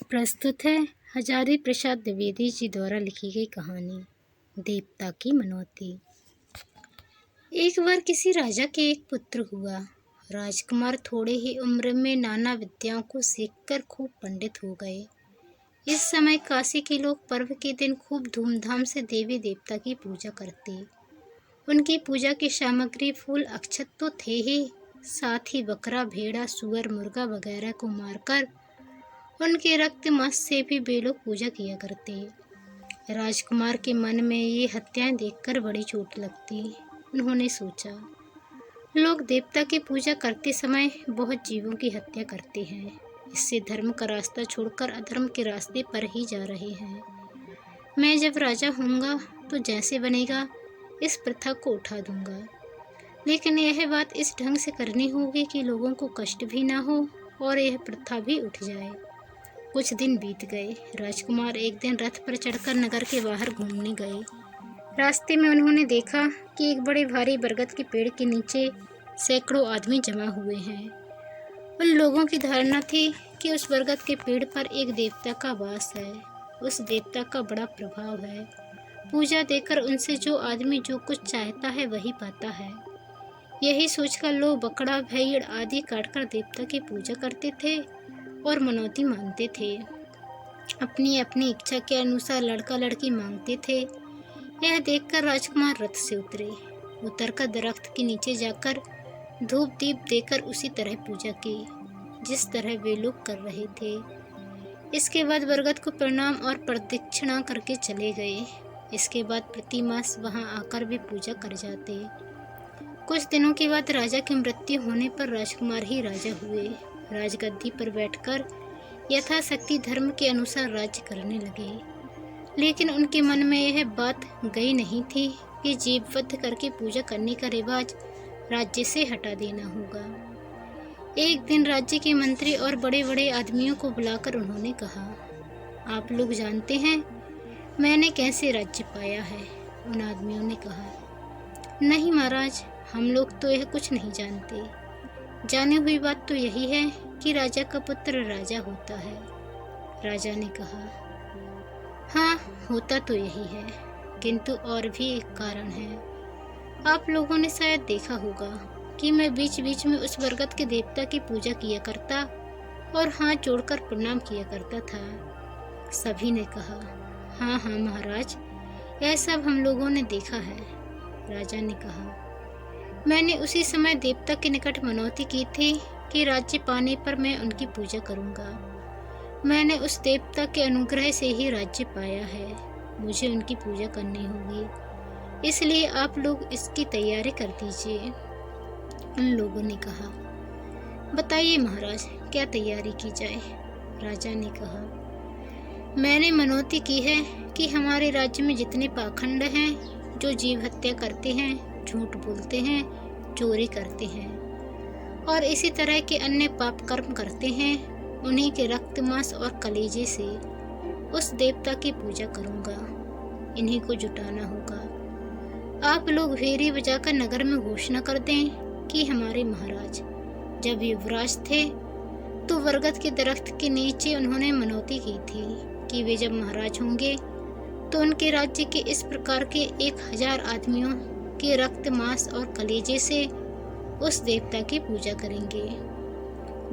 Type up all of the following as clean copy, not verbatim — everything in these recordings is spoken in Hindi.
प्रस्तुत है हजारी प्रसाद द्विवेदी जी द्वारा लिखी गई कहानी देवता की मनौती। एक बार किसी राजा के एक पुत्र हुआ। राजकुमार थोड़े ही उम्र में नाना विद्याओं को सीखकर खूब पंडित हो गए। इस समय काशी के लोग पर्व के दिन खूब धूमधाम से देवी देवता की पूजा करते। उनकी पूजा की सामग्री फूल अक्षत तो थे ही, साथ ही बकरा, भेड़ा, सुअर, मुर्गा वगैरह को मारकर उनके रक्त मांस से भी वे लोग पूजा किया करते। राजकुमार के मन में ये हत्याएं देखकर बड़ी चोट लगती। उन्होंने सोचा, लोग देवता की पूजा करते समय बहुत जीवों की हत्या करते हैं। इससे धर्म का रास्ता छोड़कर अधर्म के रास्ते पर ही जा रहे हैं। मैं जब राजा होऊंगा तो जैसे बनेगा इस प्रथा को उठा दूंगा, लेकिन यह बात इस ढंग से करनी होगी कि लोगों को कष्ट भी ना हो और यह प्रथा भी उठ जाए। कुछ दिन बीत गए। राजकुमार एक दिन रथ पर चढ़कर नगर के बाहर घूमने गए। रास्ते में उन्होंने देखा कि एक बड़े भारी बरगद के पेड़ के नीचे सैकड़ों आदमी जमा हुए हैं। उन लोगों की धारणा थी कि उस बरगद के पेड़ पर एक देवता का वास है। उस देवता का बड़ा प्रभाव है। पूजा देकर उनसे जो आदमी जो कुछ चाहता है वही पाता है। यही सोचकर लोग बकरा, भेड़ आदि काटकर देवता की पूजा करते थे और मनौती मानते थे। अपनी अपनी इच्छा के अनुसार लड़का लड़की मांगते थे। यह देखकर राजकुमार रथ से उतरकर दरख्त के नीचे जाकर धूप दीप देकर उसी तरह पूजा की जिस तरह वे लोग कर रहे थे। इसके बाद बरगद को प्रणाम और प्रदक्षिणा करके चले गए। इसके बाद प्रति मास वहां आकर वे पूजा कर जाते। कुछ दिनों के बाद राजा की मृत्यु होने पर राजकुमार ही राजा हुए। राजगद्दी पर बैठकर यथाशक्ति धर्म के अनुसार राज्य करने लगे, लेकिन उनके मन में यह बात गई नहीं थी कि जीववध करके पूजा करने का रिवाज राज्य से हटा देना होगा। एक दिन राज्य के मंत्री और बड़े बड़े आदमियों को बुलाकर उन्होंने कहा, आप लोग जानते हैं मैंने कैसे राज्य पाया है? उन आदमियों ने कहा, नहीं महाराज, हम लोग तो यह कुछ नहीं जानते। जानी हुई बात तो यही है कि राजा का पुत्र राजा होता है। राजा ने कहा, हाँ होता तो यही है, किंतु और भी एक कारण है। आप लोगों ने शायद देखा होगा कि मैं बीच बीच में उस बरगद के देवता की पूजा किया करता और हाथ जोड़कर प्रणाम किया करता था। सभी ने कहा, हाँ हाँ महाराज, यह सब हम लोगों ने देखा है। राजा ने कहा, मैंने उसी समय देवता के निकट मनौती की थी कि राज्य पाने पर मैं उनकी पूजा करूंगा। मैंने उस देवता के अनुग्रह से ही राज्य पाया है। मुझे उनकी पूजा करनी होगी, इसलिए आप लोग इसकी तैयारी कर दीजिए। उन लोगों ने कहा, बताइए महाराज, क्या तैयारी की जाए? राजा ने कहा, मैंने मनौती की है कि हमारे राज्य में जितने पाखंड हैं, जो जीव हत्या करते हैं, झूठ बोलते हैं, चोरी करते हैं और इसी तरह के अन्य पाप कर्म करते हैं, उन्हीं के रक्त मांस और कलेजे से उस देवता की पूजा करूंगा। इन्हीं को जुटाना होगा। आप लोग भेरी बजाकर नगर में घोषणा कर दें कि हमारे महाराज जब युवराज थे तो बरगद के दरख्त के नीचे उन्होंने मनौती की थी कि वे जब महाराज होंगे तो उनके राज्य के इस प्रकार के 1000 आदमियों के रक्त मांस और कलेजे से उस देवता की पूजा करेंगे।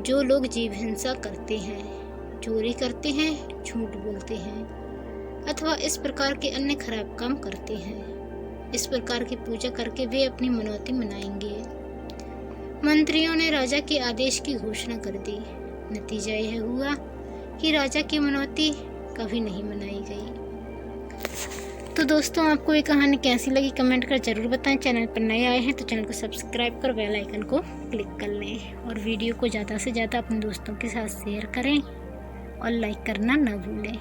जो लोग जीव हिंसा करते हैं, चोरी करते हैं, झूठ बोलते हैं अथवा इस प्रकार के अन्य खराब काम करते हैं, इस प्रकार की पूजा करके वे अपनी मनौती मनाएंगे। मंत्रियों ने राजा के आदेश की घोषणा कर दी। नतीजा यह हुआ कि राजा की मनौती कभी नहीं मनाई गई। तो दोस्तों, आपको ये कहानी कैसी लगी कमेंट कर जरूर बताएं। चैनल पर नए आए हैं तो चैनल को सब्सक्राइब कर बेल आइकन को क्लिक कर लें और वीडियो को ज़्यादा से ज़्यादा अपने दोस्तों के साथ शेयर करें और लाइक करना न भूलें।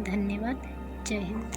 धन्यवाद। जय हिंद।